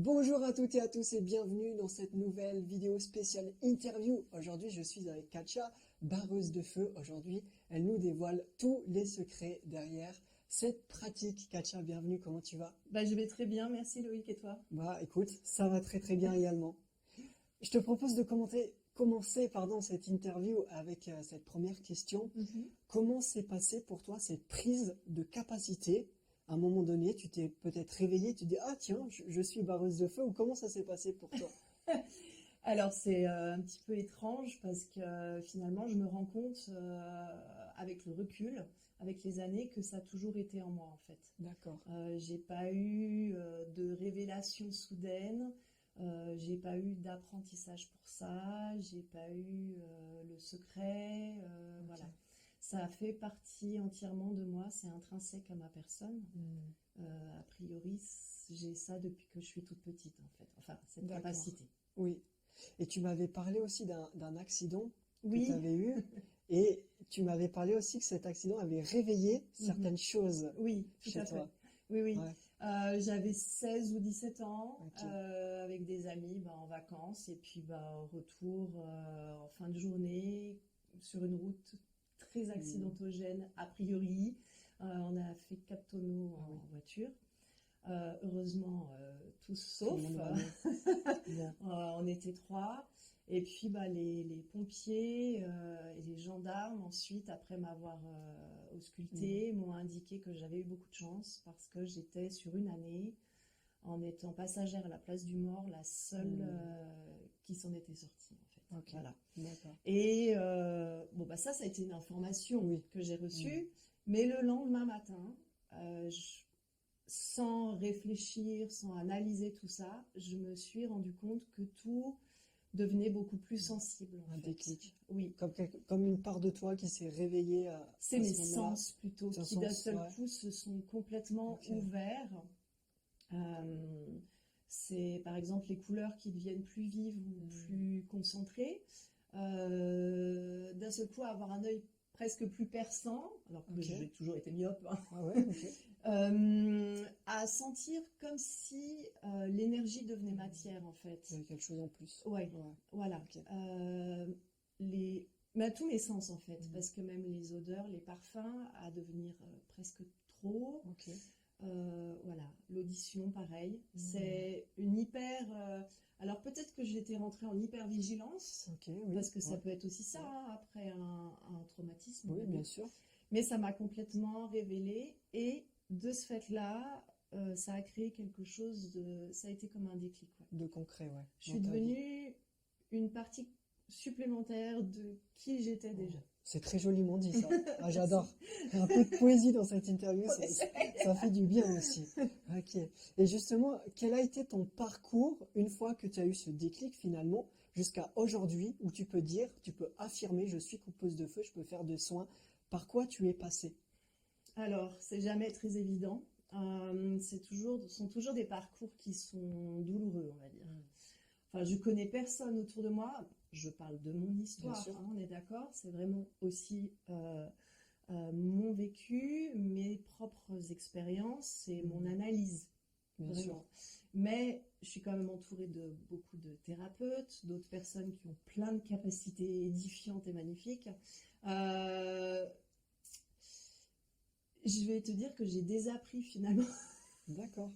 Bonjour à toutes et à tous et bienvenue dans cette nouvelle vidéo spéciale interview. Aujourd'hui, je suis avec Katja, barreuse de feu. Aujourd'hui, elle nous dévoile tous les secrets derrière cette pratique. Katja, bienvenue, comment tu vas? Je vais très bien, merci Loïc, et toi? Bah écoute, ça va très bien également. Je te propose de commencer cette interview avec cette première question. Comment s'est passée pour toi cette prise de capacité? À un moment donné, tu t'es peut-être réveillée, tu te dis, ah tiens, je suis barreuse de feu, ou comment ça s'est passé pour toi? Alors c'est un petit peu étrange parce que finalement je me rends compte avec le recul, avec les années, que ça a toujours été en moi en fait. D'accord. J'ai pas eu de révélation soudaine, j'ai pas eu d'apprentissage pour ça, j'ai pas eu le secret, Ok. voilà. Ça a fait partie entièrement de moi, c'est intrinsèque à ma personne. A priori, j'ai ça depuis que je suis toute petite en fait, enfin cette D'accord. capacité. Oui. Et tu m'avais parlé aussi d'un accident que tu Oui, avais eu, et tu m'avais parlé aussi que cet accident avait réveillé certaines choses oui, tout chez à fait. toi. Oui, oui. Ouais. J'avais 16 ou 17 ans Ok. avec des amis en vacances et puis au retour en fin de journée sur une route très accidentogène a priori. On a fait 4 tonneaux Ah oui. en voiture. Heureusement, tous Tout le sauf. monde va bien. Bon. On était 3. Et puis les pompiers et les gendarmes, ensuite, après m'avoir ausculté, m'ont indiqué que j'avais eu beaucoup de chance parce que j'étais sur une année, en étant passagère à la place du mort, la seule qui s'en était sortie, en fait. Ok. Voilà. D'accord. Et ça a été une information Oui. que j'ai reçue. Mais le lendemain matin, sans réfléchir, sans analyser tout ça, je me suis rendu compte que tout devenait beaucoup plus sensible en Un fait. déclic. Oui, Comme une part de toi qui s'est réveillée c'est à mes ce moment-là. sens plutôt Ton qui d'un sens, seul ouais. coup se sont complètement Ok. ouverts. C'est par exemple les couleurs qui deviennent plus vives ou plus concentrées. D'un seul coup avoir un œil presque plus perçant, alors que Ok. j'ai toujours été myope, hein. Ah ouais, ok. À sentir comme si l'énergie devenait matière en fait. Il y avait quelque chose en plus. Ouais, Ouais. voilà. Ok. Mais à tous les sens en fait, parce que même les odeurs, les parfums, à devenir presque trop. Ok. Voilà, l'audition, pareil. C'est une hyper. Alors peut-être que j'étais rentrée en hypervigilance, Ok, oui. parce que ça Ouais. peut être aussi ça, hein, après un traumatisme, on Oui, va bien dire. sûr. Mais ça m'a complètement révélée, et de ce fait-là, ça a créé quelque chose de. Ça a été comme un déclic, ouais. De concret, ouais. Je Dans suis ta vie. devenue une partie supplémentaire de qui j'étais déjà. C'est très joliment dit ça. Ah, Merci. j'adore. Un peu de poésie dans cette interview, On essaie. ça fait du bien aussi. Ok. Et justement, quel a été ton parcours une fois que tu as eu ce déclic finalement jusqu'à aujourd'hui où tu peux dire, tu peux affirmer, je suis coupeuse de feu, je peux faire de soins. Par quoi tu es passée? Alors, c'est jamais très évident. Ce sont toujours des parcours qui sont douloureux, on va dire. Enfin, je connais personne autour de moi. Je parle de mon Bien histoire, sûr. hein, on est d'accord. C'est vraiment aussi mon vécu, mes propres expériences et mon analyse, Bien sûr. vraiment. Mais je suis quand même entourée de beaucoup de thérapeutes, d'autres personnes qui ont plein de capacités édifiantes et magnifiques. Je vais te dire que j'ai désappris finalement D'accord.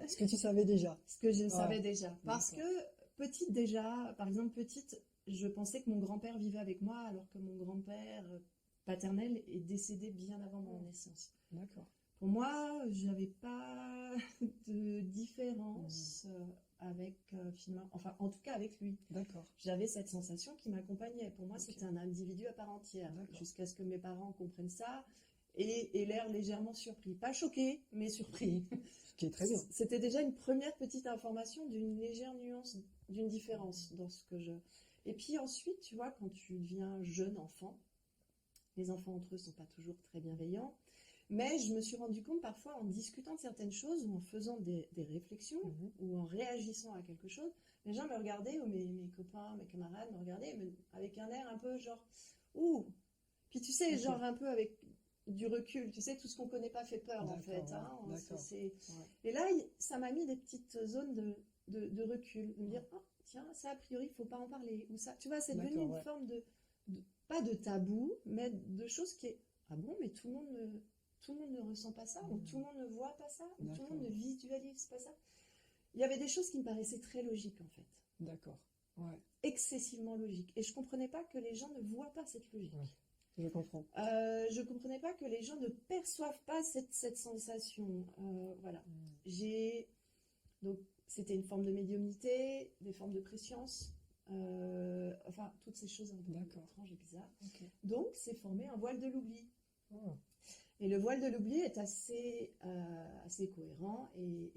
Ce que tu savais déjà. ce que je Ouais. savais déjà. Parce D'accord. que petite déjà, par exemple petite, je pensais que mon grand-père vivait avec moi alors que mon grand-père paternel est décédé bien avant mon naissance. D'accord. Pour moi, je n'avais pas de différence avec finalement, enfin en tout cas avec lui. D'accord. J'avais cette sensation qui m'accompagnait. Pour moi, Ok. c'était un individu à part entière, D'accord. jusqu'à ce que mes parents comprennent ça et l'air légèrement surpris. Pas choqué, mais surpris. Ce qui est très bien. C'était déjà une première petite information d'une légère nuance, d'une différence dans ce que je... Et puis ensuite, tu vois, quand tu deviens jeune enfant, les enfants entre eux sont pas toujours très bienveillants, mais je me suis rendu compte parfois en discutant de certaines choses ou en faisant des réflexions ou en réagissant à quelque chose, les gens me regardaient, ou mes copains, mes camarades me regardaient avec un air un peu genre, ouh, puis tu sais, Ok. genre un peu avec du recul. Tu sais, tout ce qu'on connaît pas fait peur, en D'accord, fait. ouais, Hein. d'accord. C'est- Ouais. Et là, ça m'a mis des petites zones de recul, de me dire, oh, tiens, ça, a priori, il faut pas en parler. Ou ça, tu vois, c'est devenu D'accord, une ouais. forme pas de tabou, mais de choses qui est, ah bon, mais tout le monde ne ressent pas ça, ou tout le monde ne voit pas ça, ou tout le monde ne D'accord, visualise pas ça. Il y avait des choses qui me paraissaient très logiques, en fait. d'accord. Ouais, Excessivement logiques. Et je comprenais pas que les gens ne voient pas cette logique. ouais. Je comprends. Je comprenais pas que les gens ne perçoivent pas cette sensation. Voilà. Donc, c'était une forme de médiumnité, des formes de préscience, enfin, toutes ces choses un peu D'accord. étranges et bizarres. Ok. Donc, c'est formé un voile de l'oubli. Ah, Et le voile de l'oubli est assez cohérent et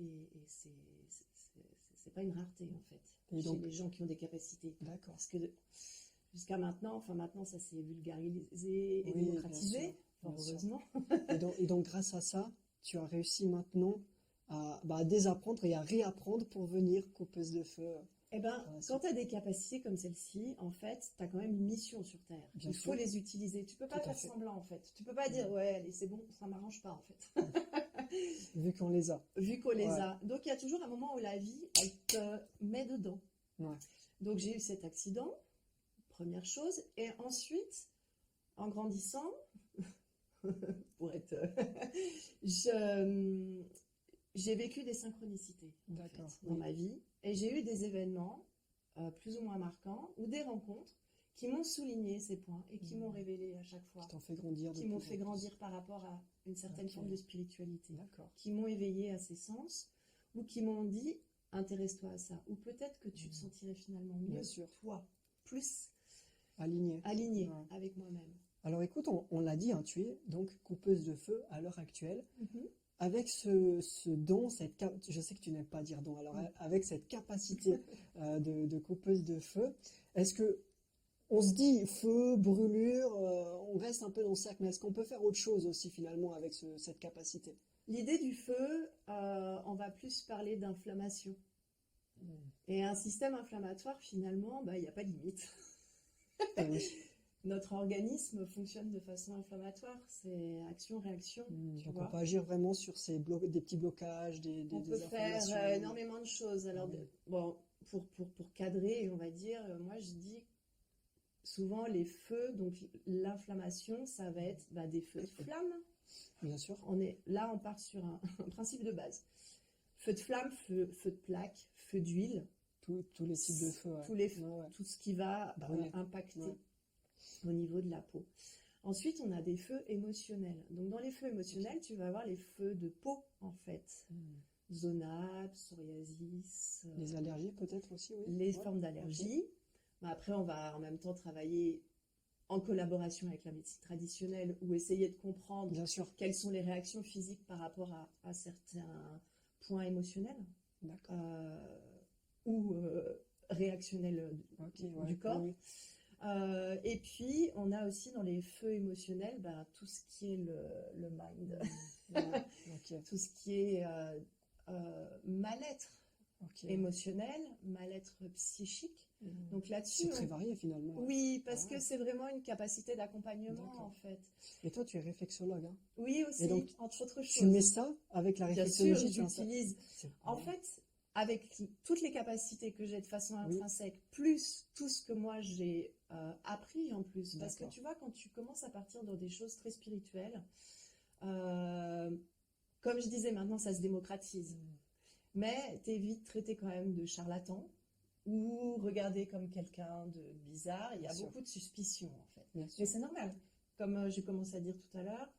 c'est pas une rareté, en fait, Et chez donc, les gens qui ont des capacités. d'accord. Parce que jusqu'à maintenant, enfin maintenant, ça s'est vulgarisé et Oui, bien démocratisé, sûr, fort bien sûr. heureusement. Et donc, grâce à ça, tu as réussi maintenant à désapprendre et à réapprendre pour venir coupeuse de feu. Eh ben, Par la quand suite. tu as des capacités comme celle-ci, en fait, tu as quand même une mission sur Terre. Bien Il faut sûr. les utiliser. Tu peux pas Tout à faire fait. semblant, en fait. Tu peux pas dire, ouais, allez, c'est bon, ça m'arrange pas, en fait. Vu qu'on les a. Vu qu'on les Ouais. a. Donc, il y a toujours un moment où la vie, elle te met dedans. Ouais. Donc, j'ai eu cet accident, première chose. Et ensuite, en grandissant, pour être... j'ai vécu des synchronicités, en D'accord, fait, dans oui. ma vie. Et j'ai eu des événements plus ou moins marquants ou des rencontres qui m'ont souligné ces points et qui m'ont révélé à chaque fois, Qui t'ont fait grandir de qui m'ont plus en fait plus. grandir par rapport à une certaine Ok. forme de spiritualité, D'accord. qui m'ont éveillé à ces sens ou qui m'ont dit intéresse-toi à ça. Ou peut-être que tu te sentirais finalement Bien mieux, sûr. toi, plus Aligné. aligné Ouais. avec moi-même. Alors écoute, on l'a dit, hein, tu es donc coupeuse de feu à l'heure actuelle. Mhm. Avec ce don, je sais que tu n'aimes pas dire don, alors avec cette capacité de coupeuse de feu, est-ce que on se dit feu, brûlure, on reste un peu dans le cercle, mais est-ce qu'on peut faire autre chose aussi finalement avec cette capacité? L'idée du feu, on va plus parler d'inflammation. Et un système inflammatoire, finalement, il n'y a pas de limite. Eh oui. Notre organisme fonctionne de façon inflammatoire, c'est action-réaction, tu Donc on vois. peut agir vraiment sur des petits blocages, On des peut faire inflammations. énormément de choses. Alors, Oui. bon, pour cadrer, on va dire, moi je dis souvent les feux, donc l'inflammation, ça va être des feux de flamme. Bien sûr. Là, on part sur un principe de base. Feu de flamme, feu de plaque, feu d'huile. Tous les types de feux. Ouais. Tous les feux, Ouais, ouais. tout ce qui va Brûler. impacter Ouais. au niveau de la peau. Ensuite, on a des feux émotionnels. Donc, dans les feux émotionnels, tu vas avoir les feux de peau, en fait. Zona, psoriasis. Les allergies peut-être aussi, oui. Les Ouais. formes d'allergie. Mais après, on va en même temps travailler en collaboration avec la médecine traditionnelle ou essayer de comprendre Bien sûr. quelles sont les réactions physiques par rapport à certains points émotionnels D'accord. ou réactionnels Ok, ouais. du corps. Oui, Et puis, on a aussi dans les feux émotionnels tout ce qui est le mind, oui. Ouais, ok. tout ce qui est mal-être Ok. émotionnel, mal-être psychique. Donc là-dessus, C'est très varié finalement. Ouais. oui, parce Ah que ouais. c'est vraiment une capacité d'accompagnement D'accord. en fait. Et toi, tu es réflexologue, hein? Oui aussi, Et donc, entre autres Tu choses. mets ça avec la Bien réflexologie, sûr, j'utilise. En Ouais. fait, avec toutes les capacités que j'ai de façon Oui. intrinsèque, plus tout ce que moi j'ai appris en plus. Parce que D'accord. tu vois, quand tu commences à partir dans des choses très spirituelles, comme je disais, maintenant ça se démocratise. Mais tu es vite traité quand même de charlatan ou regardé comme quelqu'un de bizarre. Il y a Bien sûr. beaucoup de suspicions en fait. Bien sûr. Mais c'est normal. Comme j'ai commencé à dire tout à l'heure,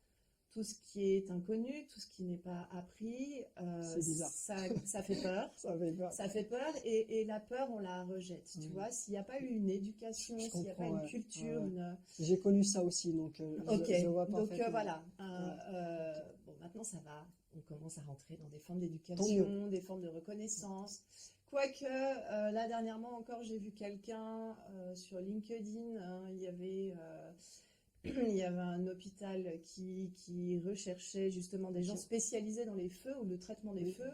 tout ce qui est inconnu, tout ce qui n'est pas appris, C'est bizarre. ça fait peur. Ça fait peur. Ça fait peur et la peur, on la rejette. Tu vois, s'il n'y a pas eu une éducation, Je s'il n'y a pas comprends, une ouais. culture, Ouais. une... J'ai connu ça aussi, donc Ok, je vois donc parfaitement. voilà. Ouais. Bon, maintenant ça va. On commence à rentrer dans des formes Tant d'éducation, des formes de reconnaissance. Quoique, là dernièrement encore, j'ai vu quelqu'un sur LinkedIn. Il y avait un hôpital qui recherchait justement des gens spécialisés dans les feux ou le traitement des Oui. feux.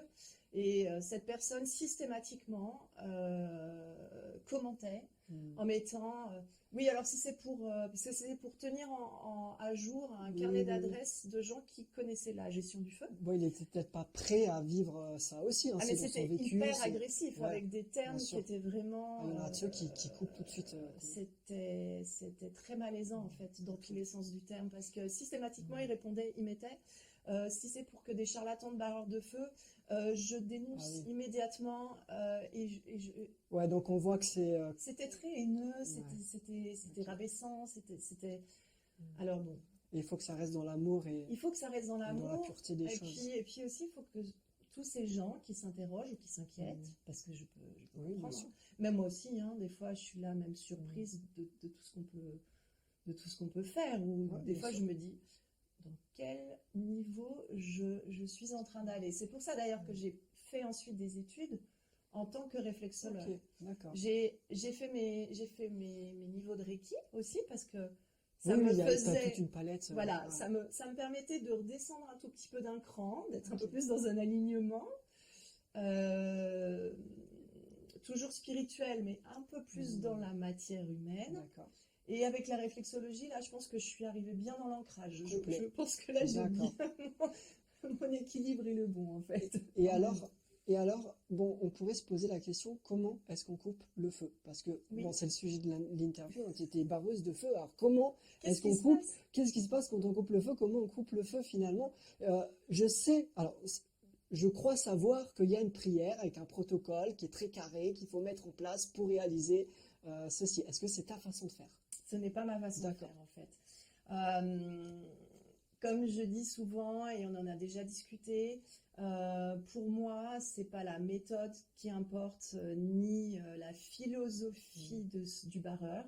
Et cette personne systématiquement commentait en mettant oui, alors si c'est pour parce que c'est pour tenir à jour un carnet d'adresses de gens qui connaissaient la gestion du feu. Bon, il était peut-être pas prêt à vivre ça aussi, hein, Ah, c'est mais dans son c'était vécu. hyper agressif, Ouais, avec des termes bien qui sûr. étaient vraiment. Il y en a de ceux qui coupent tout de suite. C'était très malaisant en fait, dans tous les sens du terme, parce que systématiquement il répondait, il mettait si c'est pour que des charlatans de barreurs de feu, je dénonce immédiatement. Ouais, donc on voit que c'est. C'était très haineux, c'était rabaissant, c'était. Alors bon. Il faut que ça reste dans l'amour et. Il faut que ça reste dans l'amour. Dans la pureté des choses. Et puis aussi, il faut que tous ces gens qui s'interrogent ou qui s'inquiètent, parce que je peux comprendre. Même moi aussi, hein, des fois, je suis là même surprise de tout ce qu'on peut faire. Ou des fois, je me dis, dans quel niveau je suis en train d'aller. C'est pour ça d'ailleurs que j'ai fait ensuite des études en tant que réflexologue. Okay, d'accord. J'ai fait mes niveaux de Reiki aussi, parce que ça me faisait toute une palette. Voilà, ça me permettait de redescendre un tout petit peu d'un cran, d'être un peu plus dans un alignement, toujours spirituel, mais un peu plus dans la matière humaine. D'accord. Et avec la réflexologie, là, je pense que je suis arrivée bien dans l'ancrage. Je pense que là, j'ai bien mon équilibre est le bon, en fait. Et alors, bon, on pourrait se poser la question, comment est-ce qu'on coupe le feu? Parce que, bon, c'est le sujet de l'interview, tu étais barreuse de feu, alors comment est-ce qu'on coupe? Qu'est-ce qui se passe quand on coupe le feu? Comment on coupe le feu finalement? Je crois savoir qu'il y a une prière avec un protocole qui est très carré, qu'il faut mettre en place pour réaliser ceci. Est-ce que c'est ta façon de faire? Ce n'est pas ma façon de faire, en fait. Comme je dis souvent, et on en a déjà discuté, pour moi, c'est pas la méthode qui importe, ni la philosophie du barreur,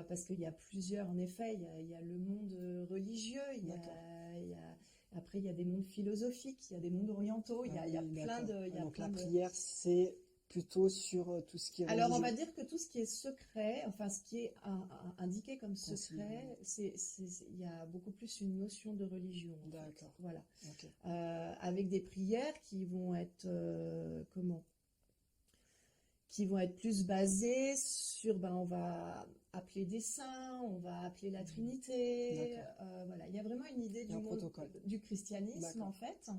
parce qu'il y a plusieurs, en effet, il y a le monde religieux, après il y a des mondes philosophiques, il y a des mondes orientaux, il y a plein de... Donc la prière, c'est plutôt sur tout ce qui est religieux. Alors on va dire que tout ce qui est secret, enfin ce qui est indiqué comme secret, il y a beaucoup plus une notion de religion. D'accord. Voilà. Okay. Avec des prières qui vont être qui vont être plus basées sur, on va appeler des saints, on va appeler la Trinité. Voilà, il y a vraiment une idée du monde du christianisme en fait.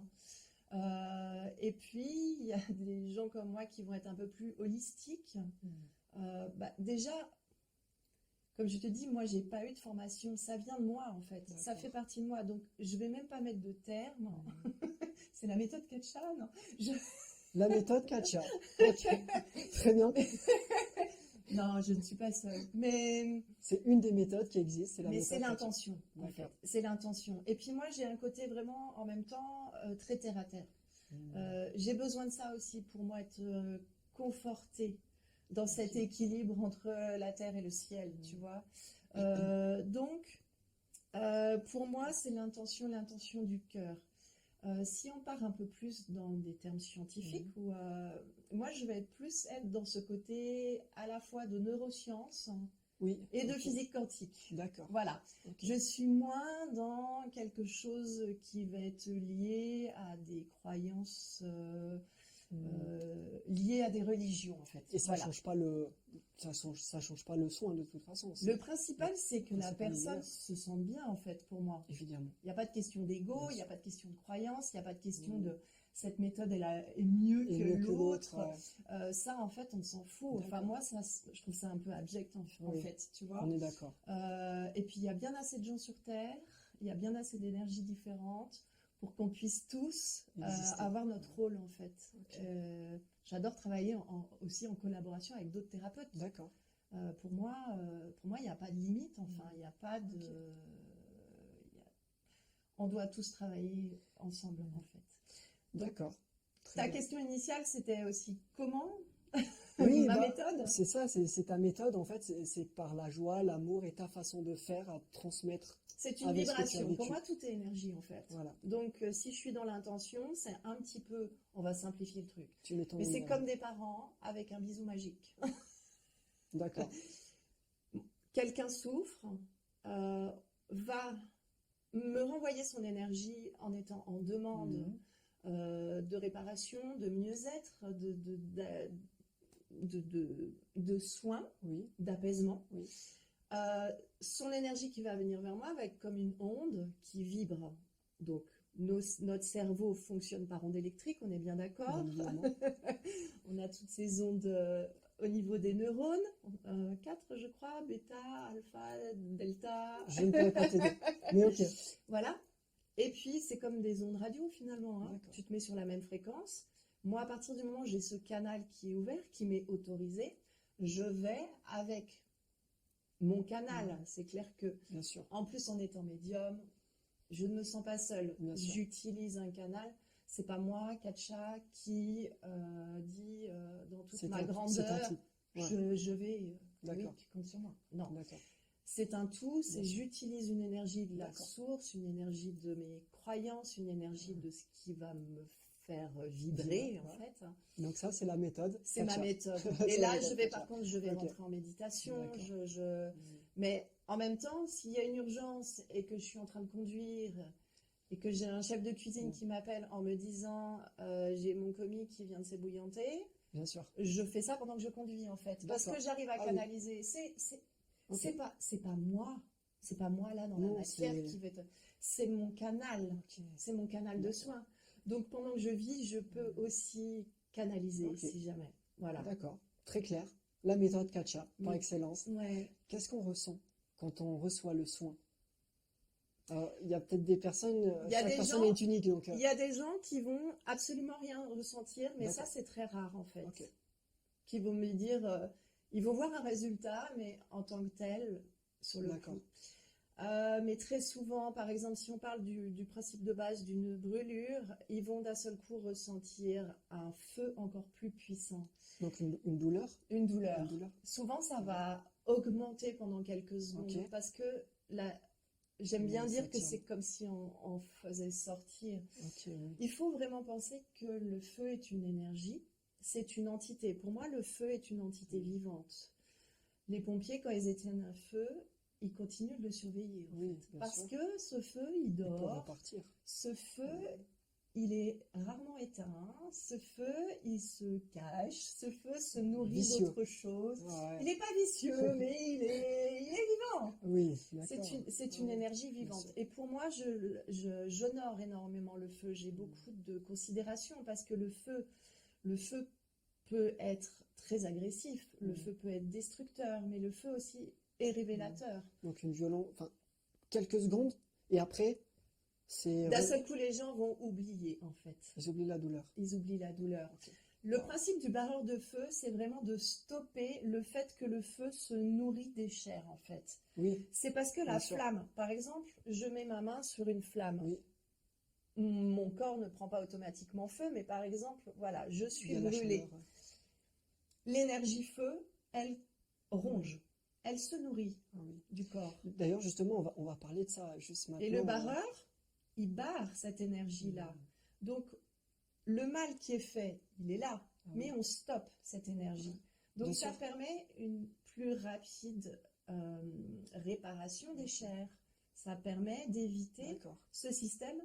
Et puis, il y a des gens comme moi qui vont être un peu plus holistiques. Déjà, comme je te dis, moi, j'ai pas eu de formation. Ça vient de moi, en fait. Ça fait partie de moi. Donc, je vais même pas mettre de termes. C'est la méthode Katcha, non? La méthode Katcha. Ok, très bien. Non, je ne suis pas seule. Mais c'est une des méthodes qui existent. Mais c'est l'intention, en fait. C'est l'intention. Et puis moi, j'ai un côté vraiment, en même temps, très terre à terre. J'ai besoin de ça aussi pour moi être confortée dans cet équilibre entre la terre et le ciel, tu vois. Donc, pour moi, c'est l'intention du cœur. Si on part un peu plus dans des termes scientifiques, moi je vais être dans ce côté à la fois de neurosciences et de physique quantique. D'accord. Voilà. Okay. Je suis moins dans quelque chose qui va être lié à des croyances liées à des religions en fait. Et ça change pas ça change pas le soin de toute façon. Le principal, c'est que la personne se sente bien en fait, pour moi. Évidemment. Il n'y a pas de question d'ego, il n'y a pas de question de croyance, il n'y a pas de question de cette méthode est mieux que l'autre. Ça, en fait, on s'en fout. Enfin, moi, je trouve ça un peu abject en fait, tu vois. On est d'accord. Et puis, il y a bien assez de gens sur Terre, il y a bien assez d'énergies différentes pour qu'on puisse tous avoir notre rôle, en fait. Okay. J'adore travailler aussi en collaboration avec d'autres thérapeutes. D'accord. Pour moi, il n'y a pas de limite. Enfin, il n'y a pas de... On doit tous travailler ensemble, en fait. D'accord. Ta question initiale, c'était aussi comment oui, ma méthode. C'est ça, c'est ta méthode, en fait. C'est par la joie, l'amour et ta façon de faire à transmettre. C'est une vibration. Pour moi, tout est énergie, en fait. Voilà. Donc, si je suis dans l'intention, c'est un petit peu... On va simplifier le truc. Mais c'est dans... comme des parents avec un bisou magique. D'accord. Quelqu'un souffre, va me renvoyer son énergie en étant en demande de réparation, de mieux-être, de soins, Oui, d'apaisement. oui, Son énergie qui va venir vers moi va être comme une onde qui vibre. Donc, notre cerveau fonctionne par onde électrique, on est bien d'accord. bien évidemment. On a toutes ces ondes au niveau des neurones, 4 je crois, bêta, alpha, delta. Je ne pourrais pas t'aider. Mais ok. Voilà. Et puis, c'est comme des ondes radio finalement, hein. D'accord. Tu te mets sur la même fréquence. Moi, à partir du moment où j'ai ce canal qui est ouvert, qui m'est autorisé, je vais avec mon canal. C'est clair que, Bien sûr. en plus, en étant médium, je ne me sens pas seule. Bien sûr. J'utilise un canal. C'est pas moi, Katcha, qui dit dans toute ma C'est un grandeur, tout. Ouais. je vais, oui, D'accord. tu comptes sur moi. Non, D'accord. c'est un tout. C'est Bien sûr. j'utilise une énergie de la D'accord. source, une énergie de mes croyances, une énergie de ce qui va me faire vibrer, en Ouais. fait. Donc ça, c'est la méthode. C'est ma Katcha. méthode. C'est Et la là, méthode je vais, Katcha. par contre, je vais Ok. rentrer en méditation. D'accord. Mais en même temps, s'il y a une urgence et que je suis en train de conduire et que j'ai un chef de cuisine qui m'appelle en me disant j'ai mon commis qui vient de s'ébouillanter, Bien sûr. je fais ça pendant que je conduis, en fait. Parce D'accord. que j'arrive à Ah oui. canaliser. Ok. C'est pas moi. C'est pas moi, là, dans la Non, matière c'est- qui va être... C'est mon canal. Ok. C'est mon canal de D'accord. soins. Donc, pendant que je vis, je peux aussi canaliser, Ok. si jamais. Voilà. D'accord. Très clair. La méthode Katcha, par Oui. excellence. Ouais. Qu'est-ce qu'on ressent quand on reçoit le soin? Alors, il y a peut-être des personnes, Il y a chaque des personne gens- est unique, donc. Il y a des gens qui vont absolument rien ressentir, mais ça, D'accord. c'est très rare, en fait. Ok. Qui vont me dire, ils vont voir un résultat, mais en tant que tel, sur le D'accord. coup. Mais très souvent, par exemple, si on parle du principe de base d'une brûlure, ils vont d'un seul coup ressentir un feu encore plus puissant, Donc une douleur? une douleur. Une douleur? Souvent, ça va augmenter pendant quelques secondes Ok. parce que j'aime bien Oui, dire ça que tient. c'est comme si on faisait sortir. Ok, oui. Il faut vraiment penser que le feu est une énergie, c'est une entité. Pour moi, le feu est une entité vivante. Les pompiers, quand ils éteignent un feu, ils continuent de le surveiller, en Oui, fait. bien Parce sûr. que ce feu, il Il peut dort. repartir. Ce feu, il est rarement éteint. Ce feu, il se cache. Ce feu se nourrit Vicieux. d'autres choses. Ouais. Il n'est pas vicieux, mais il est vivant. Oui, d'accord. C'est une Ouais. énergie Bien vivante. sûr. Et pour moi, j'honore énormément le feu. J'ai beaucoup de considération parce que le feu peut être très agressif, le feu peut être destructeur, mais le feu aussi est révélateur. Donc une violence, enfin, quelques secondes, et après, c'est... D'un seul coup, les gens vont oublier, en fait. Ils oublient la douleur. Ils oublient la douleur. Ok. Le principe du barreur de feu, c'est vraiment de stopper le fait que le feu se nourrit des chairs, en fait. Oui, C'est parce que la Bien sûr. flamme, par exemple, je mets ma main sur une flamme. oui. Mon corps ne prend pas automatiquement feu, mais par exemple, voilà, je Il suis y a la brûlée. chaleur. L'énergie feu, elle ronge, elle se nourrit Ah oui. du corps. D'ailleurs, justement, on va parler de ça juste maintenant. Et le barreur, il barre cette énergie-là. Donc, le mal qui est fait, il est là, Ah mais oui. on stoppe cette énergie. Donc, Bien ça sûr. permet une plus rapide réparation des chairs. Ça permet d'éviter D'accord. ce système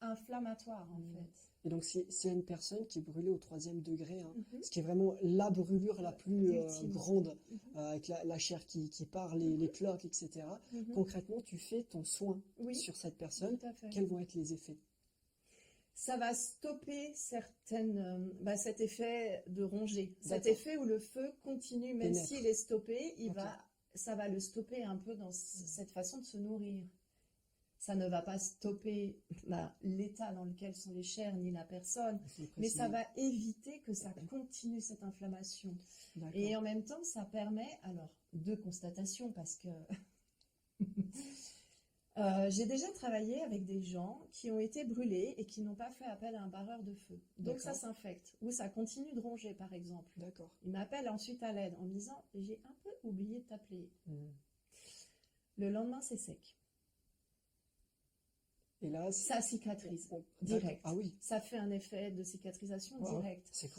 inflammatoire, en Mhm. fait. Et donc, s'il y a une personne qui est brûlée au 3e degré, hein, Mhm. ce qui est vraiment la brûlure la plus Effectivement. grande, Mhm. avec la chair qui part, les plaques, etc. Mhm. Concrètement, tu fais ton soin Oui, sur cette personne. tout à fait. Quels vont être les effets? Ça va stopper cet effet de rongée, cet D'accord. effet où le feu continue, même Pénètre. s'il est stoppé, Ok. ça va le stopper un peu dans cette façon de se nourrir. Ça ne va pas stopper l'état dans lequel sont les chairs ni la personne, Il faut le mais ça préciser. va éviter que ça continue cette inflammation. D'accord. Et en même temps, ça permet, alors, 2 constatations, parce que j'ai déjà travaillé avec des gens qui ont été brûlés et qui n'ont pas fait appel à un barreur de feu. Donc ça D'accord. s'infecte, ou ça continue de ronger, par exemple. D'accord. Ils m'appellent ensuite à l'aide en me disant « j'ai un peu oublié de t'appeler Mhm. ». Le lendemain, c'est sec. Et là, Ça cicatrise, on- direct. Ah oui. Ça fait un effet de cicatrisation Ouais, direct. c'est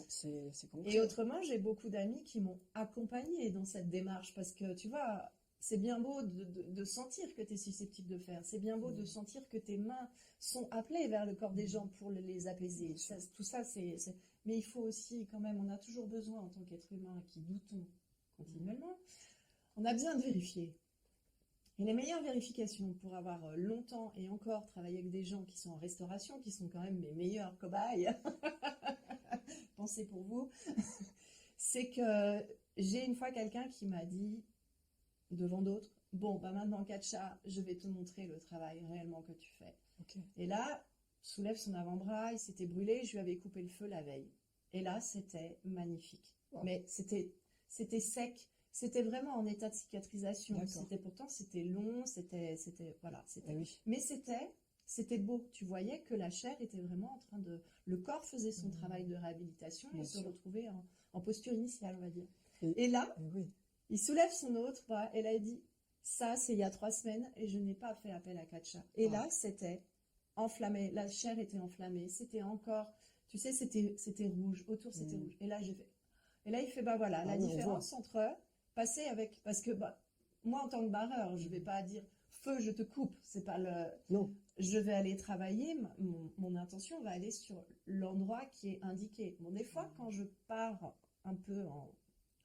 concret. Et autrement, j'ai beaucoup d'amis qui m'ont accompagnée dans cette démarche parce que, tu vois, c'est bien beau de sentir que tu es susceptible de faire. C'est bien beau de sentir que tes mains sont appelées vers le corps des gens pour les apaiser. Tout ça, mais il faut aussi, quand même, on a toujours besoin, en tant qu'être humain qui doutons continuellement, on a besoin de vérifier. Et les meilleures vérifications pour avoir longtemps et encore travaillé avec des gens qui sont en restauration, qui sont quand même mes meilleurs cobayes, pensez pour vous, c'est que j'ai une fois quelqu'un qui m'a dit, devant d'autres, bon, bah maintenant, Katcha, je vais te montrer le travail réellement que tu fais. Okay. Et là, soulève son avant-bras, il s'était brûlé, je lui avais coupé le feu la veille. Et là, c'était magnifique. Wow. Mais c'était sec, c'était vraiment en état de cicatrisation. Pourtant, c'était long, voilà. Oui. Mais c'était beau. Tu voyais que la chair était vraiment en train de... Le corps faisait son travail de réhabilitation et se retrouvait en posture initiale, on va dire. Et là... Oui. Il soulève son autre bras et là, il dit, ça, c'est il y a 3 semaines et je n'ai pas fait appel à Katcha. Et là, c'était enflammé, la chair était enflammée, c'était encore, tu sais, c'était rouge, autour c'était rouge. Et là, il fait, bah voilà, la différence entre passer avec, parce que bah, moi, en tant que barreur, je vais pas dire, feu, je te coupe, c'est pas le... Non. Je vais aller travailler, mon intention va aller sur l'endroit qui est indiqué. Bon, des fois, quand je pars un peu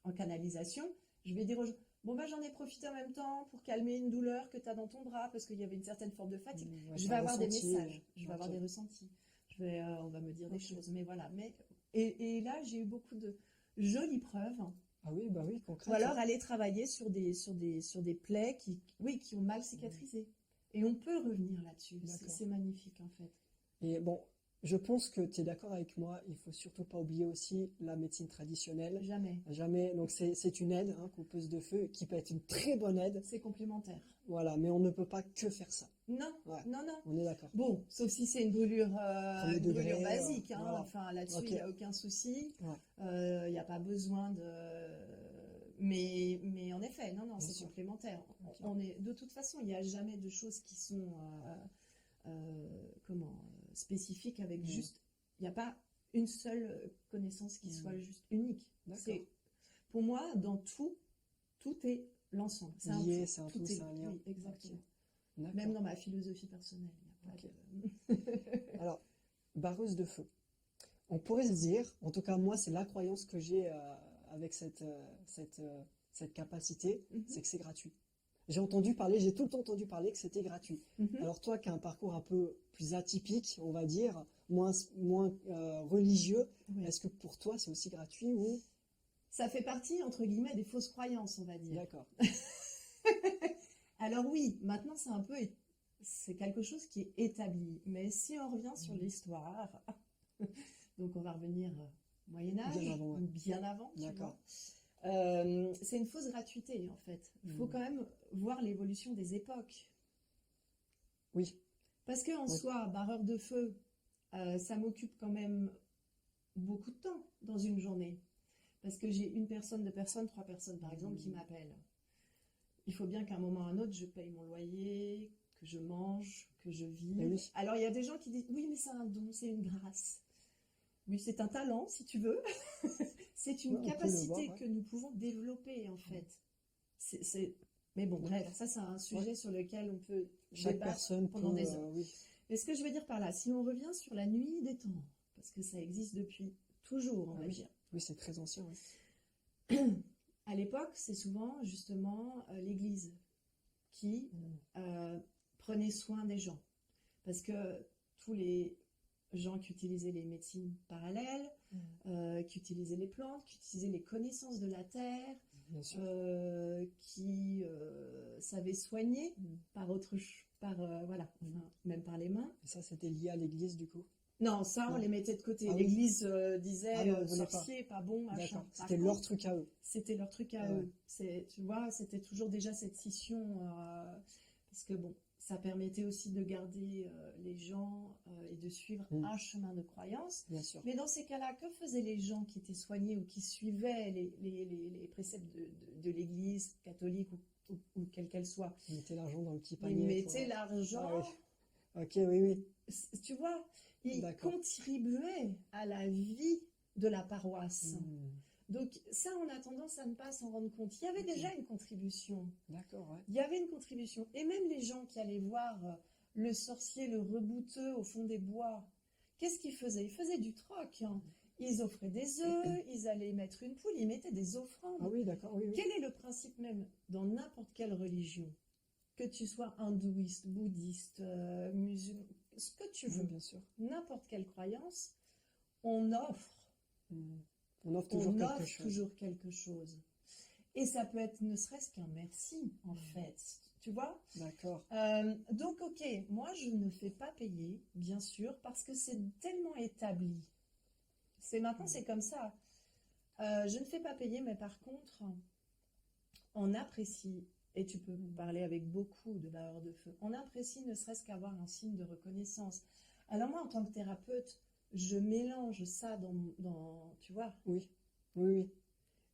en canalisation, je vais dire aux gens, bon bah j'en ai profité en même temps pour calmer une douleur que tu as dans ton bras parce qu'il y avait une certaine forme de fatigue. Je vais avoir des messages, je vais avoir des ressentis. On va me dire des choses, mais voilà. Et là, j'ai eu beaucoup de jolies preuves. Ah oui, bah oui, concrètement. Ou alors aller travailler sur des plaies qui ont mal cicatrisé. Et on peut revenir là-dessus. C'est magnifique en fait. Et bon, je pense que tu es d'accord avec moi, il faut surtout pas oublier aussi la médecine traditionnelle. Jamais. Jamais. Donc c'est une aide, coupeuse de feu, qui peut être une très bonne aide. C'est complémentaire. Voilà, mais on ne peut pas que faire ça. Non, non. On est d'accord. Bon, sauf si c'est une brûlure basique. Voilà. Enfin, là-dessus, il n'y a aucun souci. Il n'y a pas besoin de... Mais en effet, non, c'est complémentaire. De toute façon, il n'y a jamais de choses qui sont... spécifique avec juste, il n'y a pas une seule connaissance qui soit juste unique. Pour moi, dans tout est l'ensemble. C'est lié, c'est un tout, c'est un lien. Oui, exactement. Même dans ma philosophie personnelle. Alors, barreuse de feu. On pourrait se dire, en tout cas moi, c'est la croyance que j'ai avec cette capacité, c'est que c'est gratuit. J'ai tout le temps entendu parler que c'était gratuit. Alors toi qui as un parcours un peu plus atypique, on va dire, moins religieux, est-ce que pour toi c'est aussi gratuit ou... Ça fait partie, entre guillemets, des fausses croyances, on va dire. D'accord. Alors oui, maintenant c'est quelque chose qui est établi. Mais si on revient sur l'histoire, donc on va revenir au Moyen-Âge, bien avant. D'accord. C'est une fausse gratuité en fait. Il faut quand même voir l'évolution des époques. Oui. Parce qu'en soi, barreur de feu, ça m'occupe quand même beaucoup de temps dans une journée. Parce que j'ai une personne, 2 personnes, 3 personnes par exemple qui m'appellent. Il faut bien qu'à un moment ou à un autre, je paye mon loyer, que je mange, que je vive. Oui. Alors il y a des gens qui disent, oui mais c'est un don, c'est une grâce. Oui, c'est un talent si tu veux. C'est une capacité que nous pouvons développer en fait. Mais bon, bref, ça c'est un sujet sur lequel on peut débattre pendant des heures. Mais ce que je veux dire par là, si on revient sur la nuit des temps, parce que ça existe depuis toujours, on va dire. Oui, c'est très ancien. À l'époque, c'est souvent justement l'Église qui prenait soin des gens. Parce que tous les gens qui utilisaient les médecines parallèles, qui utilisaient les plantes, qui utilisaient les connaissances de la terre, qui savaient soigner même par les mains. Et ça, c'était lié à l'église du coup? Non, ça, on les mettait de côté. L'église disait sorcier, pas bon, machin. C'était leur truc à eux. C'était leur truc à eux. Tu vois, c'était toujours déjà cette scission, parce que bon, ça permettait aussi de garder les gens et de suivre un chemin de croyance. Bien sûr. Mais dans ces cas-là, que faisaient les gens qui étaient soignés ou qui suivaient les préceptes de l'Église catholique ou quelle qu'elle soit? Ils mettaient l'argent dans le petit panier. Ils mettaient l'argent. Ok, oui. Tu vois, ils contribuaient à la vie de la paroisse. Donc ça, on a tendance à ne pas s'en rendre compte. Il y avait déjà une contribution. D'accord, ouais. Il y avait une contribution. Et même les gens qui allaient voir le sorcier, le rebouteux au fond des bois, qu'est-ce qu'ils faisaient? Ils faisaient du troc, hein. Ils offraient des œufs, ils allaient mettre une poule, ils mettaient des offrandes. Ah oui, d'accord, oui, oui. Quel est le principe même dans n'importe quelle religion? Que tu sois hindouiste, bouddhiste, musulman, ce que tu veux, Oui, bien sûr. n'importe quelle croyance, on offre. On offre toujours On quelque offre chose. toujours quelque chose. Et ça peut être ne serait-ce qu'un merci, en fait. Tu vois? D'accord. Donc, ok, moi, je ne fais pas payer, bien sûr, parce que c'est tellement établi. Maintenant, c'est comme ça. Je ne fais pas payer, mais par contre, on apprécie, et tu peux parler avec beaucoup de bailleurs de feu, on apprécie ne serait-ce qu'avoir un signe de reconnaissance. Alors moi, en tant que thérapeute, je mélange ça tu vois, Oui, oui, oui.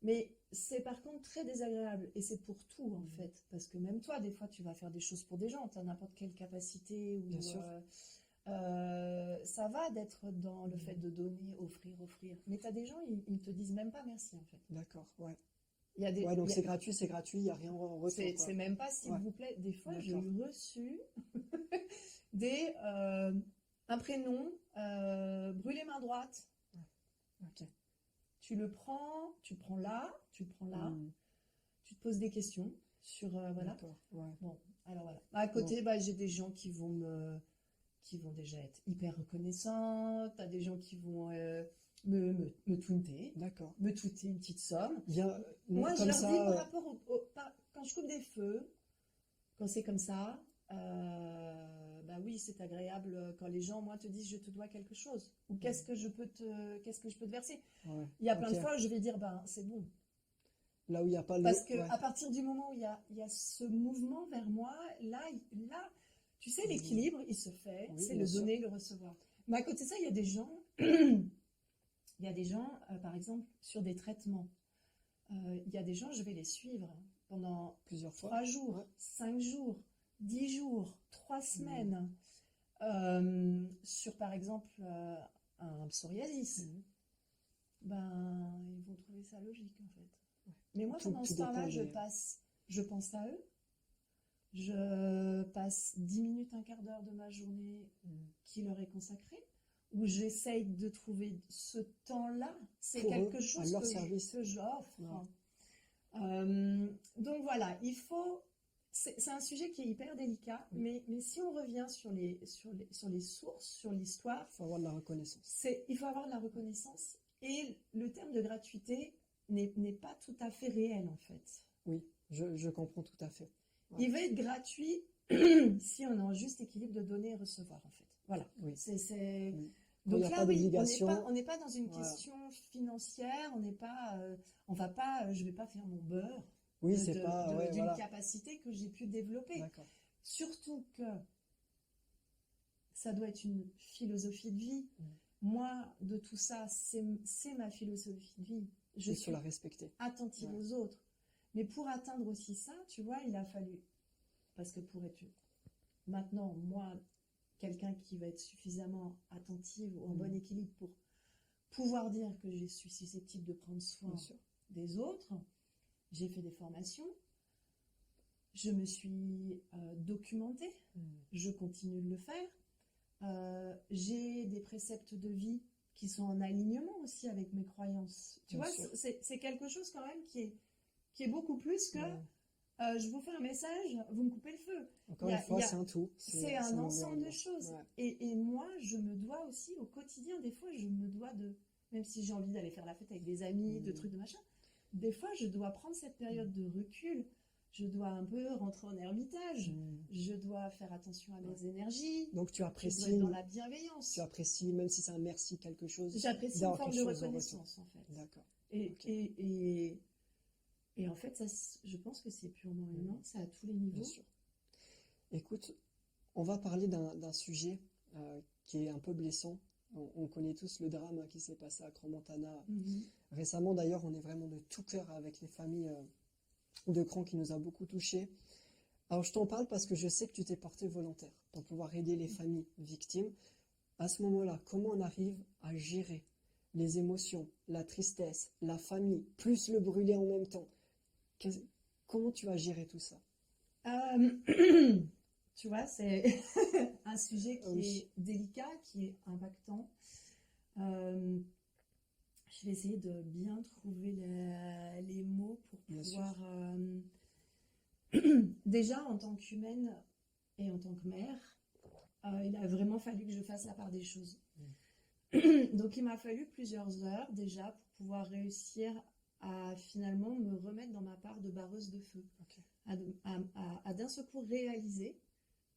mais c'est par contre très désagréable, et c'est pour tout en fait, parce que même toi, des fois, tu vas faire des choses pour des gens, tu as n'importe quelle capacité, ou Bien sûr. ça va d'être dans le fait de donner, offrir, mais tu as des gens, ils ne te disent même pas merci en fait. D'accord, ouais. Il y a des, Ouais, donc il y a- c'est gratuit, il n'y a rien en retour, quoi. c'est même pas s'il Ouais. vous plaît. Des fois, j'ai D'accord. reçu un prénom brûlé main droite. Ok. Tu prends là, tu Hmm, te poses des questions sur voilà. D'accord, ouais. Bon, alors voilà. À côté, j'ai des gens qui vont déjà être hyper reconnaissants. T'as des gens qui vont me tweeter, D'accord. me tweeter une petite somme. Il y a, Moi, je comme leur dis ça, par rapport quand je coupe des feux, quand c'est comme ça, bah oui, c'est agréable quand les gens, moi, te disent je te dois quelque chose, ou qu'est-ce que je peux te verser. ouais, Il y a plein de ok. fois où je vais dire ben c'est bon, Là où il n'y a pas le... parce que Ouais. à partir du moment où il y a ce mouvement vers moi, là, tu sais, l'équilibre, il se fait, Oui, c'est bien le sûr. donner, le recevoir. Mais à côté de ça, il y a des gens, il y a des gens, par exemple, sur des traitements. Il y a des gens, je vais les suivre pendant Plusieurs fois. 3 jours, Ouais. 5 jours, 10 jours, 3 semaines, sur par exemple un psoriasis. Mhm. Ben, ils vont trouver ça logique en fait. Mais moi, Tout pendant ce dépend temps-là, des... je pense à eux, je passe 10 minutes, un quart d'heure de ma journée qui leur est consacrée, où j'essaye de trouver ce temps-là. C'est Pour eux, quelque à chose leur service. que j'offre. Ouais. Donc voilà, c'est un sujet qui est hyper délicat, mais si on revient sur les sources, sur l'histoire, Il faut avoir de la reconnaissance. il faut avoir de la reconnaissance, et le terme de gratuité n'est pas tout à fait réel en fait. Oui, je comprends tout à fait. Ouais. Il va être gratuit si on a un juste équilibre de donner et recevoir en fait. Voilà. Oui. Donc il n'y a là, pas oui, d'obligation. on n'est pas dans une Voilà. question financière, on va pas, je vais pas faire mon beurre Oui, c'est pas... Ouais, d'une voilà. capacité que j'ai pu développer. D'accord. Surtout que ça doit être une philosophie de vie. Moi, de tout ça, c'est ma philosophie de vie. Je Il suis faut la respecter. attentive aux autres. Mais pour atteindre aussi ça, tu vois, il a fallu, parce que pour être maintenant, moi, quelqu'un qui va être suffisamment attentive ou en bon équilibre pour pouvoir dire que je suis susceptible de prendre soin des autres, j'ai fait des formations, je me suis documentée, je continue de le faire, j'ai des préceptes de vie qui sont en alignement aussi avec mes croyances. Tu vois, c'est quelque chose quand même qui est beaucoup plus que je vous fais un message, vous me coupez le feu. Encore une fois, c'est un tout. C'est un ensemble de choses. Ouais. Et moi, je me dois aussi, au quotidien, des fois, je me dois même si j'ai envie d'aller faire la fête avec des amis, de trucs, de machin, des fois, je dois prendre cette période de recul. Je dois un peu rentrer en ermitage. Je dois faire attention à mes énergies. Donc tu apprécies... Je dois être dans la bienveillance. Tu apprécies, même si c'est un merci, quelque chose... J'apprécie une forme de reconnaissance, en fait. D'accord. Et en fait, ça, je pense que c'est purement humain, c'est à tous les niveaux. Bien sûr. Écoute, on va parler d'un sujet qui est un peu blessant. On connaît tous le drame qui s'est passé à Crans-Montana. Récemment, d'ailleurs, on est vraiment de tout cœur avec les familles de Crans qui nous a beaucoup touchés. Alors, je t'en parle parce que je sais que tu t'es porté volontaire pour pouvoir aider les familles victimes. À ce moment-là, comment on arrive à gérer les émotions, la tristesse, la famille, plus le brûler en même temps. Comment tu as géré tout ça? Tu vois, c'est un sujet qui Oui. est délicat, qui est impactant. Euh, je vais essayer de bien trouver les mots pour Bien sûr. pouvoir... Déjà, en tant qu'humaine et en tant que mère, il a vraiment fallu que je fasse la part des choses. Donc, il m'a fallu plusieurs heures déjà pour pouvoir réussir à finalement me remettre dans ma part de barreuse de feu. Ok. À d'un seul coup réaliser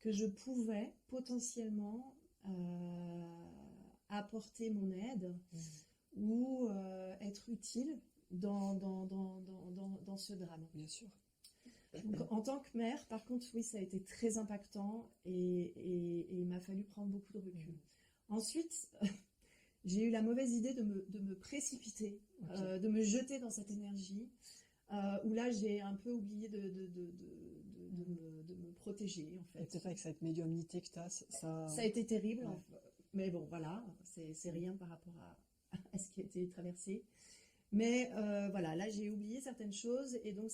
que je pouvais potentiellement apporter mon aide ou être utile dans ce drame. Bien sûr. Donc, en tant que mère, par contre, oui, ça a été très impactant et il m'a fallu prendre beaucoup de recul. Ensuite, j'ai eu la mauvaise idée de me précipiter, Ok. de me jeter dans cette énergie, où là, j'ai un peu oublié de me protéger, en Et fait. peut-être avec cette médiumnité que tu as, ça... Ça a été terrible, Ouais. mais bon, voilà, c'est rien par rapport à ce qui a été traversé. Mais voilà, là j'ai oublié certaines choses et donc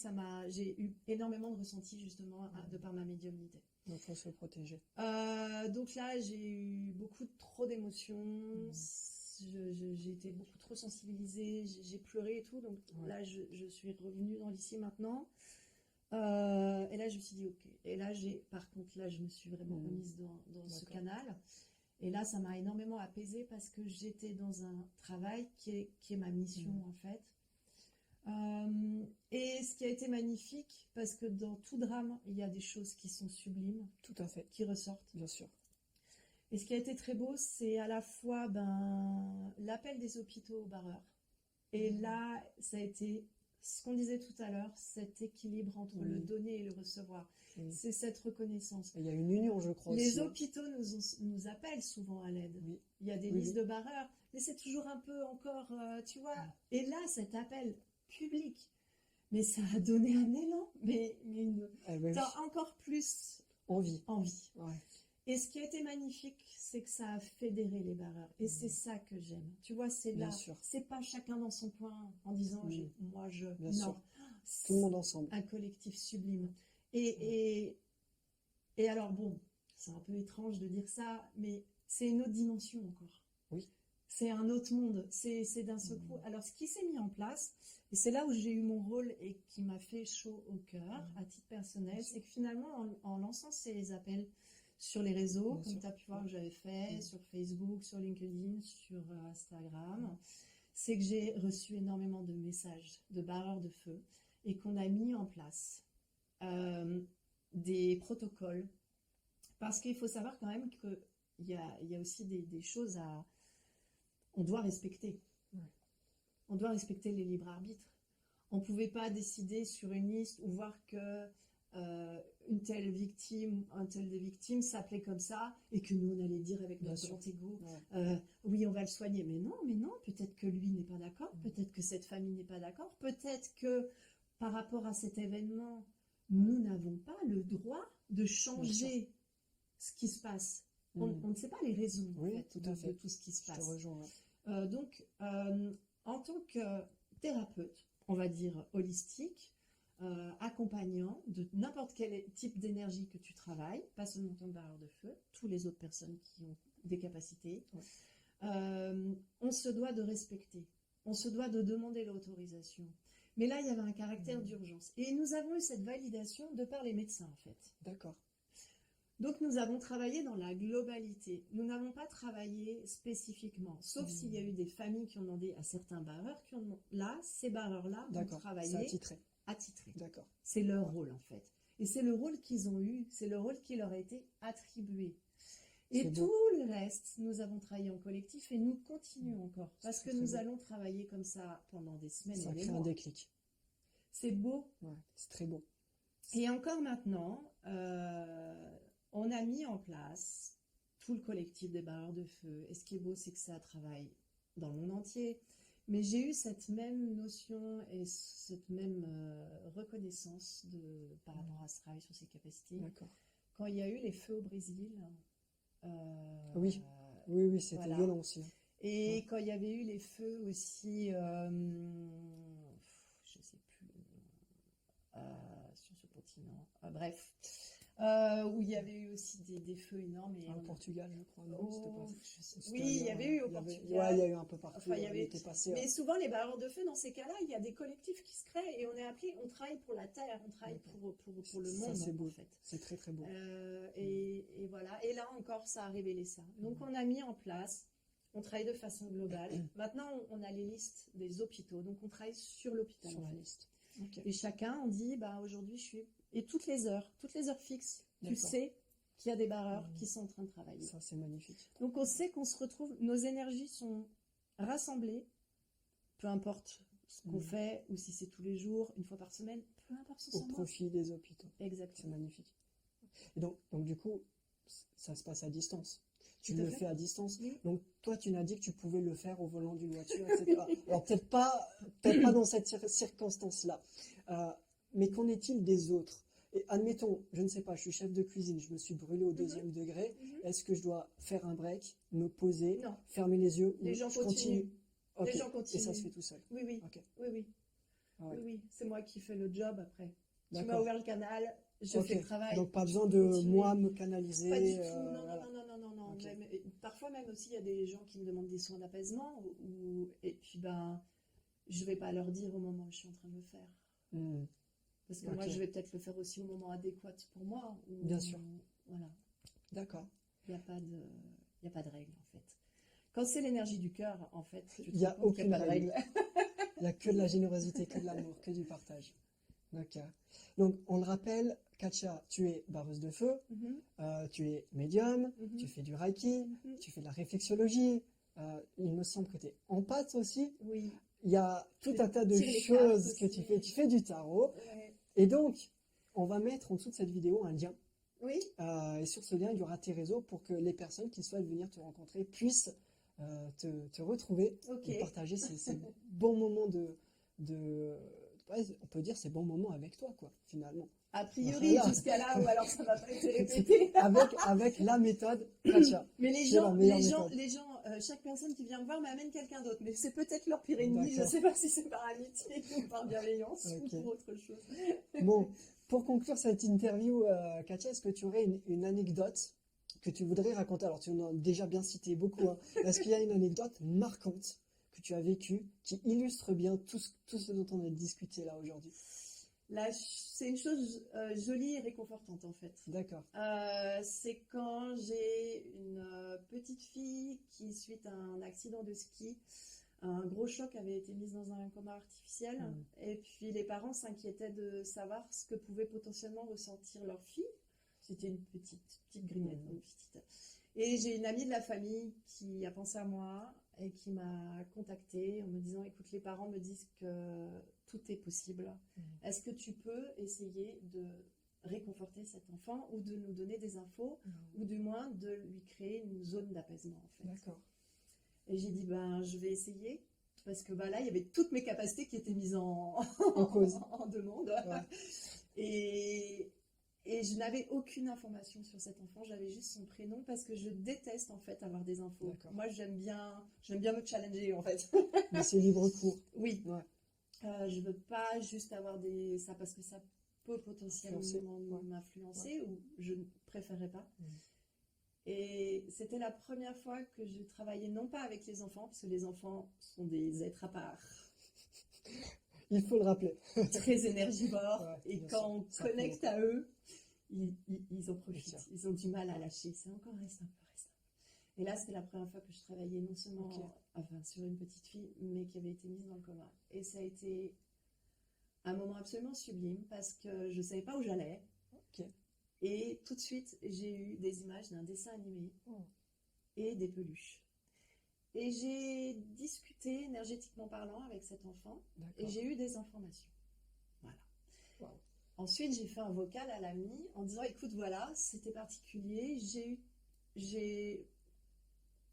j'ai eu énormément de ressentis justement de par ma médiumnité. Donc, il faut se protéger. Donc là j'ai eu beaucoup trop d'émotions, j'ai été beaucoup trop sensibilisée, j'ai pleuré et tout, donc là je suis revenue dans l'ici maintenant. Et là je me suis dit ok. Et là par contre là je me suis vraiment remise dans ce canal. Et là, ça m'a énormément apaisée parce que j'étais dans un travail qui est ma mission, en fait. Et ce qui a été magnifique, parce que dans tout drame, il y a des choses qui sont sublimes. Tout à fait. Qui ressortent. Bien sûr. Et ce qui a été très beau, c'est à la fois l'appel des hôpitaux aux barreurs. Et là, ça a été ce qu'on disait tout à l'heure, cet équilibre entre le donner et le recevoir. C'est cette reconnaissance. Et il y a une union, je crois. Les aussi, hôpitaux nous appellent souvent à l'aide. Oui. Il y a des listes de barreurs, mais c'est toujours un peu encore, tu vois. Et là, cet appel public, mais ça a donné un élan, mais t'as encore plus envie. Ouais. Et ce qui a été magnifique, c'est que ça a fédéré les barreurs. Et c'est ça que j'aime. Tu vois, c'est là. C'est pas chacun dans son coin en disant moi je. Bien non. Sûr. Tout le monde ensemble. Un collectif sublime. Et alors bon, c'est un peu étrange de dire ça, mais c'est une autre dimension encore. Oui. C'est un autre monde. C'est d'un seul coup. Alors ce qui s'est mis en place, et c'est là où j'ai eu mon rôle et qui m'a fait chaud au cœur, à titre personnel, c'est que finalement, en lançant ces appels sur les réseaux, comme tu as pu voir que j'avais fait, sur Facebook, sur LinkedIn, sur Instagram, c'est que j'ai reçu énormément de messages de barreurs de feu et qu'on a mis en place des protocoles. Parce qu'il faut savoir quand même qu'il y a aussi des choses on doit respecter. On doit respecter les libres arbitres. On ne pouvait pas décider sur une liste ou voir que une telle victime, un tel des victimes s'appelait comme ça et que nous on allait dire avec notre grand ego oui on va le soigner, mais non, peut-être que lui n'est pas d'accord, peut-être que cette famille n'est pas d'accord, peut-être que par rapport à cet événement nous n'avons pas le droit de changer ce qui se passe. On ne sait pas les raisons en fait, de tout ce qui se passe. Je te rejoins. Donc en tant que thérapeute, on va dire holistique, accompagnant de n'importe quel type d'énergie que tu travailles, pas seulement ton barreur de feu, toutes les autres personnes qui ont des capacités, on se doit de respecter, on se doit de demander l'autorisation. Mais là, il y avait un caractère d'urgence. Et nous avons eu cette validation de par les médecins, en fait. D'accord. Donc, nous avons travaillé dans la globalité. Nous n'avons pas travaillé spécifiquement, sauf s'il y a eu des familles qui ont demandé à certains barreurs, ces barreurs-là ont travaillé attitré. D'accord. C'est leur rôle, en fait. Et c'est le rôle qu'ils ont eu, c'est le rôle qui leur a été attribué. Et tout le reste, nous avons travaillé en collectif et nous continuons encore. Parce que nous allons travailler comme ça pendant des semaines et des mois. Ça crée un déclic. C'est beau. Ouais, c'est très beau. Et encore maintenant, on a mis en place tout le collectif des barreurs de feu. Et ce qui est beau, c'est que ça travaille dans le monde entier. Mais j'ai eu cette même notion et cette même reconnaissance par rapport à ce travail sur ses capacités. D'accord. Quand il y a eu les feux au Brésil. Oui, c'était violent aussi. Et quand il y avait eu les feux aussi, je sais plus, sur ce continent, bref, où il y avait eu aussi des feux énormes. Et Au Portugal, je crois, non? C'était pas... c'était Oui, il y avait eu au il y avait- Portugal. Ouais, il y a eu un peu partout. Enfin, il y on avait... était passé, Mais souvent, les barreurs de feu, dans ces cas-là, il y a des collectifs qui se créent et on est appelé, on travaille pour la terre, on travaille pour le monde, c'est beau. en fait. C'est très très beau. Et voilà. Et là encore, ça a révélé ça. Donc, on a mis en place, on travaille de façon globale. Maintenant, on a les listes des hôpitaux. Donc, on travaille sur l'hôpital. Sur la en fait. liste. Okay. Et chacun, on dit, bah, aujourd'hui, je suis... Et toutes les heures fixes, tu D'accord. sais qu'il y a des barreurs qui sont en train de travailler. Ça, c'est magnifique. Donc, on sait qu'on se retrouve, nos énergies sont rassemblées, peu importe ce qu'on fait, ou si c'est tous les jours, une fois par semaine, peu importe ce Au profit des hôpitaux. Exactement. C'est magnifique. Et donc, du coup, ça se passe à distance. Tu le fais à distance. Oui. Donc, toi, tu m'as dit que tu pouvais le faire au volant d'une voiture, etc. Alors, peut-être pas dans cette circonstance-là. Mais qu'en est-il des autres? Et admettons, je ne sais pas, je suis chef de cuisine, je me suis brûlé au 2e degré. Est-ce que je dois faire un break, me poser, fermer les yeux, les gens continuent. Okay. Les gens continuent. Et ça se fait tout seul. Oui, oui. Okay. Oui. Ah ouais. Oui. C'est moi qui fais le job après. Tu m'as ouvert le canal, je fais le travail. Donc pas besoin de moi me canaliser. Pas du tout. Non. Okay. Parfois même aussi, il y a des gens qui me demandent des soins d'apaisement et puis je vais pas leur dire au moment où je suis en train de le faire. Parce que moi, je vais peut-être le faire aussi au moment adéquat pour moi. Bien sûr. Voilà. D'accord. Il n'y a pas de règle, en fait. Quand c'est l'énergie du cœur, en fait, il n'y a aucune règle. Il n'y a que de la générosité, que de l'amour, que du partage. D'accord. Donc, on le rappelle, Katja, tu es barreuse de feu, tu es médium, tu fais du reiki, tu fais de la réflexologie. Il me semble que tu es empathe aussi. Oui. Il y a tout un tas de choses que tu fais. Tu fais du tarot. Ouais. Et donc, on va mettre en dessous de cette vidéo un lien. Oui. Et sur ce lien, il y aura tes réseaux pour que les personnes qui souhaitent venir te rencontrer puissent te retrouver et partager ces bons moments on peut dire ces bons moments avec toi, quoi, finalement. A priori, jusqu'à là, ou alors ça va pas être répété. avec la méthode Katja. Mais les gens, chaque personne qui vient me voir m'amène quelqu'un d'autre. Mais c'est peut-être leur pire ennemi. Je ne sais pas si c'est par amitié ou par bienveillance ou pour autre chose. Bon, pour conclure cette interview, Katja, est-ce que tu aurais une anecdote que tu voudrais raconter? Alors, tu en as déjà bien cité beaucoup. Est-ce qu'il y a une anecdote marquante que tu as vécue qui illustre bien tout ce dont on a discuté là aujourd'hui? Là, c'est une chose jolie et réconfortante en fait. D'accord. C'est quand j'ai une petite fille qui, suite à un accident de ski, un gros choc, avait été mise dans un coma artificiel. Et puis les parents s'inquiétaient de savoir ce que pouvait potentiellement ressentir leur fille. C'était une petite grimette, petite. Et j'ai une amie de la famille qui a pensé à moi et qui m'a contactée en me disant, écoute, les parents me disent que tout est possible. Est-ce que tu peux essayer de réconforter cet enfant ou de nous donner des infos ou du moins de lui créer une zone d'apaisement en fait. D'accord. Et j'ai dit, je vais essayer parce que là, il y avait toutes mes capacités qui étaient mises en cause, en demande. Ouais. Et je n'avais aucune information sur cet enfant, j'avais juste son prénom parce que je déteste en fait avoir des infos. Moi j'aime bien me challenger en fait. Mais c'est libre cours. Oui. Ouais. Je veux pas juste avoir ça parce que ça peut potentiellement m'influencer ou je ne préférerais pas. Et c'était la première fois que je travaillais non pas avec les enfants parce que les enfants sont des êtres à part. Il faut le rappeler. Très énergivores. Et quand on connecte à eux, ils en profitent. Ils ont du mal à lâcher. C'est encore reste un peu. Et là, c'était la première fois que je travaillais non seulement sur une petite fille, mais qui avait été mise dans le coma. Et ça a été un moment absolument sublime parce que je ne savais pas où j'allais. Et tout de suite, j'ai eu des images d'un dessin animé et des peluches. Et j'ai discuté énergétiquement parlant avec cet enfant et j'ai eu des informations. Voilà. Wow. Ensuite, j'ai fait un vocal à l'ami en disant, écoute, voilà, c'était particulier,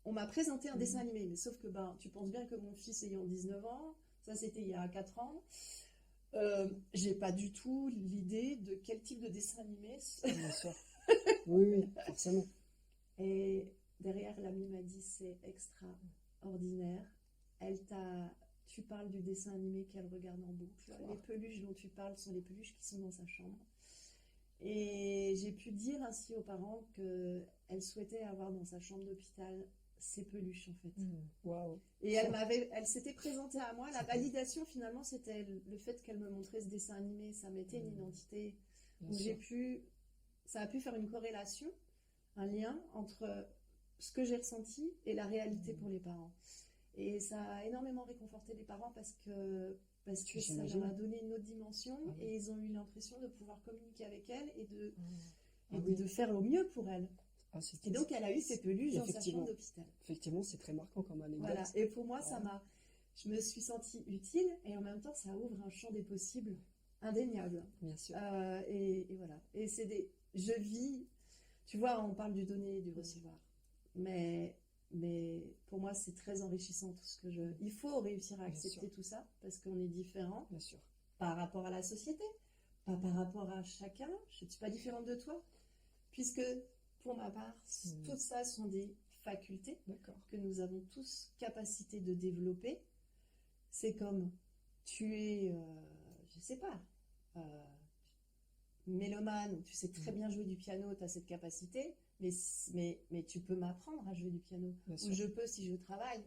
on m'a présenté un dessin animé, mais sauf que tu penses bien que mon fils ayant 19 ans, ça c'était il y a 4 ans, j'ai pas du tout l'idée de quel type de dessin animé. Bien sûr. Oui, forcément. Et derrière, l'ami m'a dit, c'est extra. ordinaire. Tu parles du dessin animé qu'elle regarde en boucle. Wow. Les peluches dont tu parles sont les peluches qui sont dans sa chambre. Et j'ai pu dire ainsi aux parents qu'elle souhaitait avoir dans sa chambre d'hôpital ces peluches en fait. Waouh. Et elle s'était présentée à moi. La validation finalement, c'était le fait qu'elle me montrait ce dessin animé. Ça mettait une identité. Bien Donc sûr. ça a pu faire une corrélation, un lien entre ce que j'ai ressenti et la réalité pour les parents. Et ça a énormément réconforté les parents parce que ça J'imagine. leur a donné une autre dimension Ah oui. et ils ont eu l'impression de pouvoir communiquer avec elle et Ah oui. de faire au mieux pour elle. Ah, Et donc elle a eu ses peluches dans sa Effectivement. chambre d'hôpital. Effectivement, c'est très marquant comme anecdote. Voilà. Et pour moi, Ouais. je me suis sentie utile et en même temps, ça ouvre un champ des possibles indéniable. Bien sûr. Et voilà. Et je vis, tu vois, on parle du donner et du recevoir. Mais pour moi, c'est très enrichissant tout ce que il faut réussir à Bien accepter sûr. tout ça parce qu'on est différent Bien sûr. par rapport à la société, pas par rapport à chacun. Je ne suis pas différente de toi, puisque pour ma part, tout ça sont des facultés D'accord. que nous avons tous capacité de développer. C'est comme tu es, je sais pas, mélomane, tu sais très bien jouer du piano, tu as cette capacité, mais tu peux m'apprendre à jouer du piano. Bien Ou sûr. je peux si je travaille.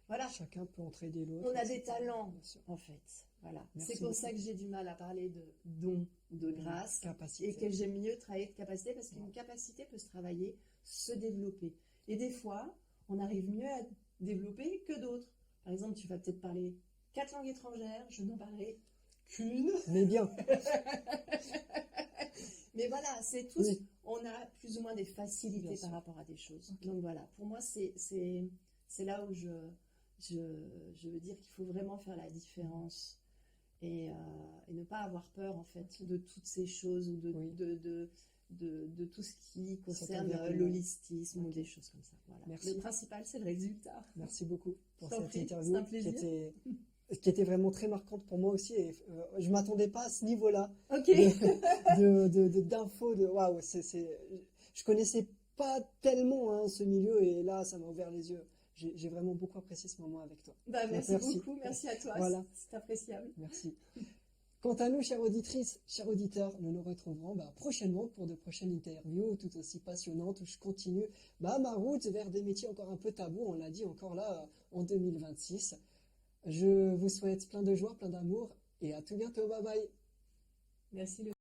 Voilà, Chacun peut entraider l'autre. on a des etc. talents, Bien sûr. en fait. Voilà. Merci C'est pour beaucoup. ça que j'ai du mal à parler de dons, de grâce, Capacité. et que j'aime mieux travailler de capacité, parce qu'une Ouais. capacité peut se travailler, se développer. Et des fois, on arrive mieux à développer que d'autres. Par exemple, tu vas peut-être parler 4 langues étrangères, je n'en parlerai qu'une. Mais bien. Mais voilà, c'est tous, Oui. on a plus ou moins des Bien facilités sûr. par rapport à des choses. Ok. Donc voilà, pour moi, c'est là où je veux dire qu'il faut vraiment faire la différence et ne pas avoir peur, en fait, de toutes ces choses ou Oui. de tout ce qui concerne environnement. l'holistisme ou Ok. des choses comme ça. Voilà. Merci. Le principal, c'est le résultat. Merci beaucoup pour Je t'en cette prie, interview c'est un plaisir. qui était vraiment très marquante pour moi aussi. Et je ne m'attendais pas à ce niveau-là Ok. d'infos. Waouh, je connaissais pas tellement hein, ce milieu et là, ça m'a ouvert les yeux. J'ai vraiment beaucoup apprécié ce moment avec toi. Bah, merci Merci. beaucoup, merci à toi, Voilà. c'est appréciable. Merci. Quant à nous, chères auditrices, chers auditeurs, nous nous retrouverons prochainement pour de prochaines interviews tout aussi passionnantes où je continue ma route vers des métiers encore un peu tabous, on l'a dit encore là en 2026. Je vous souhaite plein de joie, plein d'amour et à tout bientôt. Bye bye. Merci.